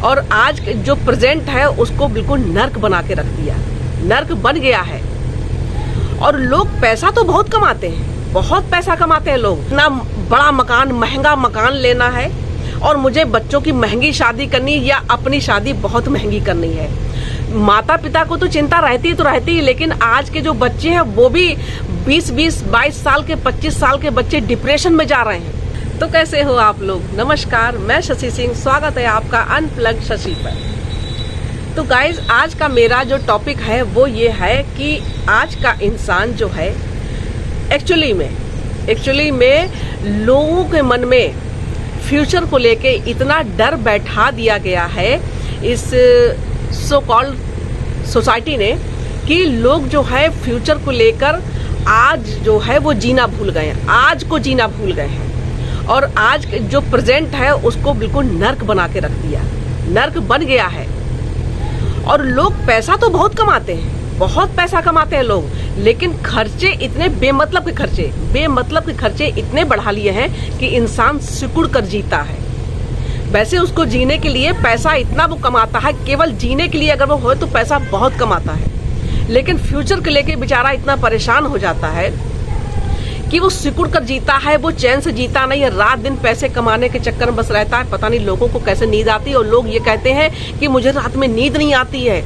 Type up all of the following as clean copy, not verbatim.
और आज जो प्रेजेंट है उसको बिल्कुल नर्क बना के रख दिया, नर्क बन गया है। और लोग पैसा तो बहुत कमाते हैं, बहुत पैसा कमाते हैं लोग। इतना बड़ा मकान, महंगा मकान लेना है और मुझे बच्चों की महंगी शादी करनी या अपनी शादी बहुत महंगी करनी है। माता पिता को तो चिंता रहती तो रहती ही, लेकिन आज के जो बच्चे हैं वो भी 20-20, 22 साल के, 25 साल के बच्चे डिप्रेशन में जा रहे हैं। तो कैसे हो आप लोग? नमस्कार, मैं शशि सिंह, स्वागत है आपका अनप्लग्ड शशि पर। तो गाइज, आज का मेरा जो टॉपिक है वो ये है कि आज का इंसान जो है एक्चुअली में लोगों के मन में फ्यूचर को लेके इतना डर बैठा दिया गया है इस सो कॉल्ड सोसाइटी ने कि लोग जो है फ्यूचर को लेकर आज जो है वो जीना भूल गए हैं, आज को जीना भूल गए हैं। और आज जो प्रेजेंट है उसको बिल्कुल नर्क बना के रख दिया, नर्क बन गया है। और लोग पैसा तो बहुत कमाते हैं, बहुत पैसा कमाते हैं लोग, लेकिन खर्चे इतने बेमतलब के खर्चे इतने बढ़ा लिए हैं कि इंसान सिकुड़ कर जीता है। वैसे उसको जीने के लिए पैसा इतना वो कमाता है, केवल जीने के लिए अगर वो हो तो पैसा बहुत कमाता है, लेकिन फ्यूचर को लेके बेचारा इतना परेशान हो जाता है कि वो सिकुड़ कर जीता है, वो चैन से जीता नहीं है। रात दिन पैसे कमाने के चक्कर में बस रहता है। पता नहीं लोगों को कैसे नींद आती है। और लोग ये कहते हैं कि मुझे रात में नींद नहीं आती है,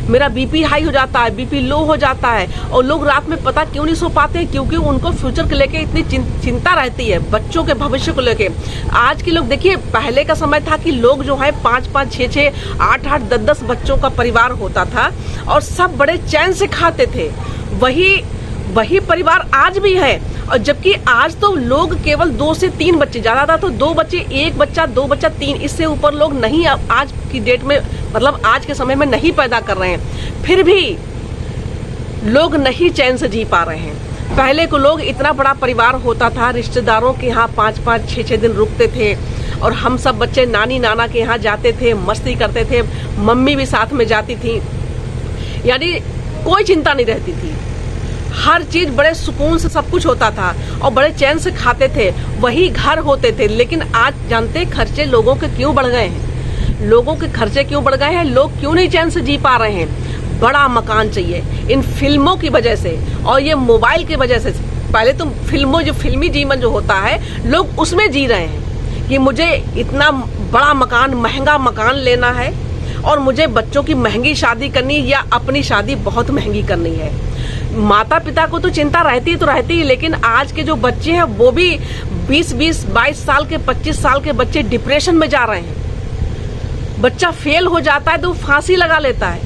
मेरा बीपी हाई हो जाता है, बीपी लो हो जाता है। और लोग रात में पता क्यों नहीं सो पाते हैं? क्योंकि उनको फ्यूचर को लेके इतनी चिंता रहती है, बच्चों के भविष्य को लेके। आज के लोग देखिए, पहले का समय था कि लोग जो है 5-5, 6-6, 8-8, 10-10 बच्चों का परिवार होता था और सब बड़े चैन से खाते थे। वही परिवार आज भी है। और जबकि आज तो लोग केवल 2 से 3 बच्चे, ज्यादा था तो 2 बच्चे, 1 बच्चा, 2 बच्चा, 3, इससे ऊपर लोग नहीं आज की डेट में, मतलब आज के समय में नहीं पैदा कर रहे हैं। फिर भी लोग नहीं चैन से जी पा रहे हैं। पहले को लोग इतना बड़ा परिवार होता था, रिश्तेदारों के यहाँ 5-5, 6-6 दिन रुकते थे और हम सब बच्चे नानी नाना के यहाँ जाते थे, मस्ती करते थे, मम्मी भी साथ में जाती थी, यानी कोई चिंता नहीं रहती थी। हर चीज बड़े सुकून से सब कुछ होता था और बड़े चैन से खाते थे, वही घर होते थे। लेकिन आज जानते खर्चे लोगों के क्यों बढ़ गए हैं? लोगों के खर्चे क्यों बढ़ गए हैं? लोग क्यों नहीं चैन से जी पा रहे हैं? बड़ा मकान चाहिए इन फिल्मों की वजह से और ये मोबाइल की वजह से। पहले तो फिल्मी जीवन जो होता है, लोग उसमें जी रहे हैं कि मुझे इतना बड़ा मकान, महंगा मकान लेना है और मुझे बच्चों की महंगी शादी करनी या अपनी शादी बहुत महंगी करनी है। माता पिता को तो चिंता रहती तो रहती ही, लेकिन आज के जो बच्चे हैं वो भी 20-20, 22 साल के, 25 साल के बच्चे डिप्रेशन में जा रहे हैं। बच्चा फेल हो जाता है तो फांसी लगा लेता है।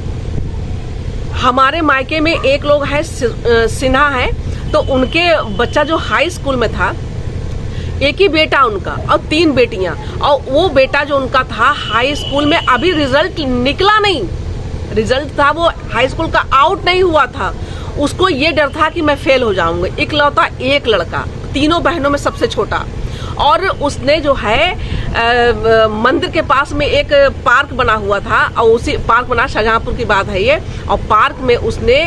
हमारे मायके में एक लोग है, सिन्हा है, तो उनके बच्चा जो हाई स्कूल में था, एक ही बेटा उनका और 3 बेटियां, और वो बेटा जो उनका था हाई स्कूल में, अभी रिजल्ट निकला नहीं, रिजल्ट था वो हाई स्कूल का आउट नहीं हुआ था। उसको ये डर था कि मैं फेल हो जाऊंगा। इकलौता एक लड़का, तीनों बहनों में सबसे छोटा। और उसने जो है मंदिर के पास में एक पार्क बना हुआ था, और उसी पार्क बना, शाहजहांपुर की बात है ये, और पार्क में उसने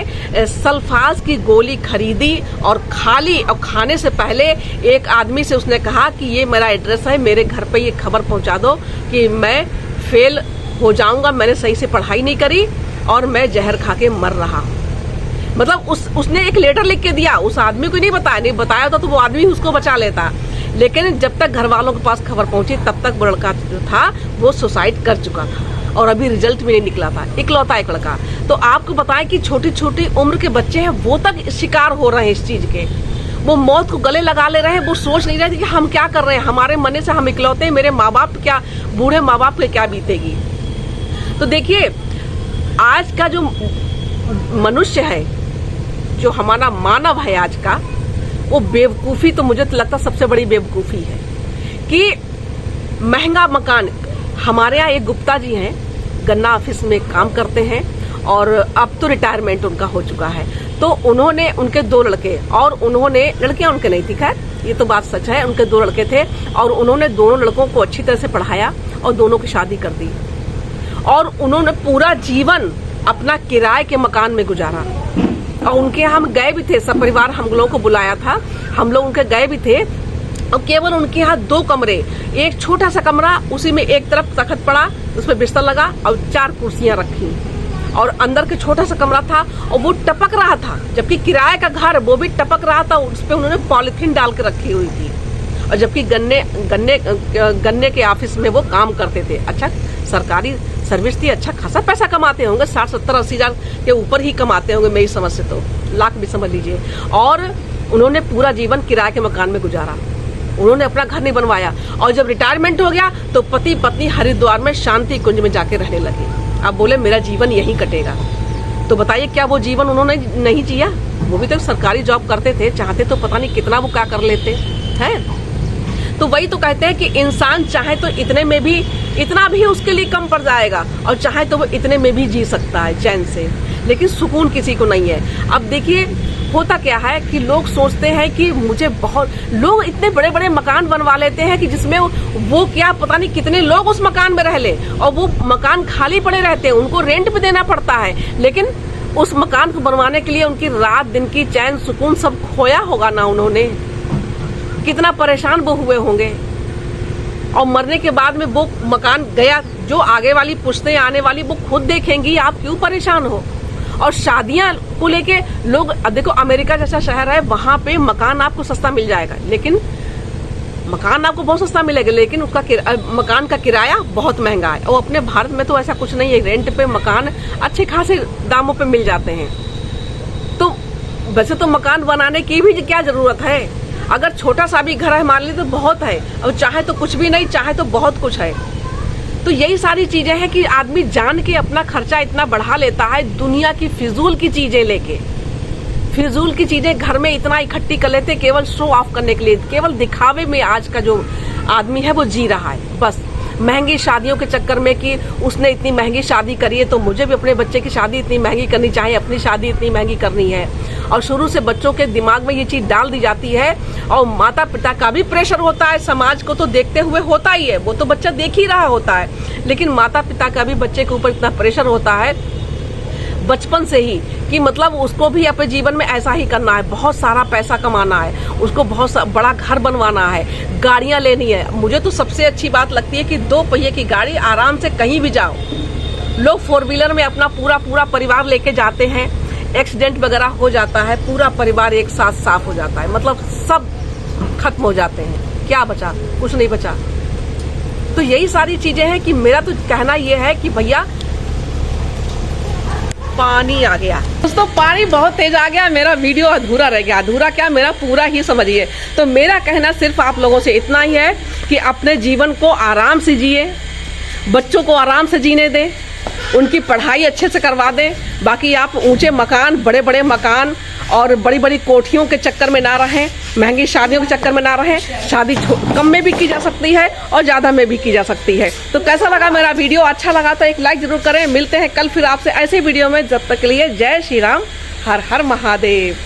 सल्फास की गोली खरीदी और खा ली। और खाने से पहले एक आदमी से उसने कहा कि ये मेरा एड्रेस है, मेरे घर पे ये खबर पहुंचा दो कि मैं फेल हो जाऊंगा, मैंने सही से पढ़ाई नहीं करी और मैं जहर खा के मर रहा हूँ। मतलब उसने एक लेटर लिख के दिया, उस आदमी को नहीं बताया था तो वो आदमी उसको बचा लेता। लेकिन जब तक घर वालों के पास खबर पहुंची तब तक वो लड़का जो था वो सुसाइड कर चुका था और अभी रिजल्ट भी नहीं निकला था। इकलौता एक लड़का। तो आपको बताएं कि छोटी छोटी उम्र के बच्चे हैं वो तक शिकार हो रहे हैं इस चीज के। वो मौत को गले लगा ले रहे हैं, वो सोच नहीं रहे थे कि हम क्या कर रहे हैं, हमारे मरने से हम इकलौते, मेरे माँ बाप क्या, बूढ़े माँ बाप पे क्या बीतेगी। तो देखिए, आज का जो मनुष्य है, जो हमारा मानव है आज का, वो बेवकूफ़ी, तो मुझे तो लगता सबसे बड़ी बेवकूफ़ी है कि महंगा मकान। हमारे यहाँ एक गुप्ता जी हैं, गन्ना ऑफिस में काम करते हैं और अब तो रिटायरमेंट उनका हो चुका है। तो उन्होंने, उनके 2 लड़के, और उन्होंने, लड़कियां उनके नहीं थी, खैर ये तो बात सच है, उनके 2 लड़के थे और उन्होंने दोनों लड़कों को अच्छी तरह से पढ़ाया और दोनों की शादी कर दी। और उन्होंने पूरा जीवन अपना किराए के मकान में गुजारा। और उनके यहाँ हम गए भी थे, सब परिवार हम लोगों को बुलाया था, हम लोग उनके गए भी थे। और केवल उनके यहाँ 2 कमरे, एक छोटा सा कमरा, उसी में एक तरफ तख्त पड़ा, उसमें बिस्तर लगा और 4 कुर्सियां रखी, और अंदर के छोटा सा कमरा था और वो टपक रहा था, जबकि किराए का घर वो भी टपक रहा था, उस पर उन्होंने पॉलिथीन डाल के रखी हुई थी। और जबकि गन्ने के ऑफिस में वो काम करते थे। अच्छा, सरकारी सर्विस थी, अच्छा खासा पैसा कमाते होंगे, 60, 70, 80 हजार के ऊपर ही कमाते होंगे मेरी समझ से, तो लाख भी समझ लीजिए। और उन्होंने पूरा जीवन किराए के मकान में गुजारा, उन्होंने अपना घर नहीं बनवाया। और जब रिटायरमेंट हो गया तो पति पत्नी हरिद्वार में शांति कुंज में जाके रहने लगे। अब बोले मेरा जीवन यहीं कटेगा। तो बताइए क्या वो जीवन उन्होंने नहीं जिया? वो भी तो सरकारी जॉब करते थे, चाहते तो पता नहीं कितना वो क्या कर लेते हैं। तो वही तो कहते हैं कि इंसान चाहे तो इतने में भी, इतना भी उसके लिए कम पड़ जाएगा, और चाहे तो वो इतने में भी जी सकता है चैन से, लेकिन सुकून किसी को नहीं है। अब देखिए होता क्या है कि लोग सोचते हैं कि मुझे बहुत, लोग इतने बड़े बड़े मकान बनवा लेते हैं कि जिसमें वो क्या पता नहीं कितने लोग उस मकान में रह ले, और वो मकान खाली पड़े रहते हैं, उनको रेंट भी देना पड़ता है। लेकिन उस मकान को बनवाने के लिए उनकी रात दिन की चैन सुकून सब खोया होगा ना उन्होंने, कितना परेशान वो हुए होंगे। और मरने के बाद में वो मकान गया, जो आगे वाली पुश्तें आने वाली वो खुद देखेंगी, आप क्यों परेशान हो। और शादियां को लेके लोग, देखो अमेरिका जैसा शहर है, वहां पे मकान आपको सस्ता मिल जाएगा, लेकिन मकान आपको बहुत सस्ता मिलेगा, लेकिन उसका मकान का किराया बहुत महंगा है। और अपने भारत में तो ऐसा कुछ नहीं है, रेंट पे मकान अच्छे खासे दामों पे मिल जाते हैं। तो वैसे तो मकान बनाने की भी क्या जरूरत है, अगर छोटा सा भी घर है मान लीजिए तो बहुत है, और चाहे तो कुछ भी नहीं, चाहे तो बहुत कुछ है। तो यही सारी चीजें हैं कि आदमी जान के अपना खर्चा इतना बढ़ा लेता है, दुनिया की फिजूल की चीजें लेके, फिजूल की चीजें घर में इतना इकट्ठी कर लेते केवल शो ऑफ करने के लिए, केवल दिखावे में आज का जो आदमी है वो जी रहा है। बस महंगी शादियों के चक्कर में कि उसने इतनी महंगी शादी करी है तो मुझे भी अपने बच्चे की शादी इतनी महंगी करनी चाहिए, अपनी शादी इतनी महंगी करनी है। और शुरू से बच्चों के दिमाग में ये चीज डाल दी जाती है, और माता पिता का भी प्रेशर होता है, समाज को तो देखते हुए होता ही है, वो तो बच्चा देख ही रहा होता है, लेकिन माता पिता का भी बच्चे के ऊपर इतना प्रेशर होता है बचपन से ही कि मतलब उसको भी अपने जीवन में ऐसा ही करना है, बहुत सारा पैसा कमाना है, उसको बहुत बड़ा घर बनवाना है, गाड़ियां लेनी है। मुझे तो सबसे अच्छी बात लगती है कि 2 पहिए की गाड़ी, आराम से कहीं भी जाओ। लोग 4 व्हीलर में अपना पूरा परिवार लेके जाते हैं, एक्सीडेंट वगैरह हो जाता है, पूरा परिवार एक साथ साफ हो जाता है, मतलब सब खत्म हो जाते हैं, क्या बचा? कुछ नहीं बचा। तो यही सारी चीजें हैं कि मेरा तो कहना यह है कि भैया पानी आ गया दोस्तों, पानी बहुत तेज आ गया, मेरा वीडियो अधूरा रह गया, अधूरा क्या मेरा पूरा ही समझिए। तो मेरा कहना सिर्फ आप लोगों से इतना ही है कि अपने जीवन को आराम से जिए, बच्चों को आराम से जीने दें, उनकी पढ़ाई अच्छे से करवा दें। बाकी आप ऊंचे मकान, बड़े बड़े मकान और बड़ी बड़ी कोठियों के चक्कर में ना रहें, महंगी शादियों के चक्कर में ना रहें। शादी कम में भी की जा सकती है और ज़्यादा में भी की जा सकती है। तो कैसा लगा मेरा वीडियो? अच्छा लगा तो एक लाइक जरूर करें। मिलते हैं कल फिर आपसे ऐसे वीडियो में, जब तक के लिए जय श्री राम, हर हर महादेव।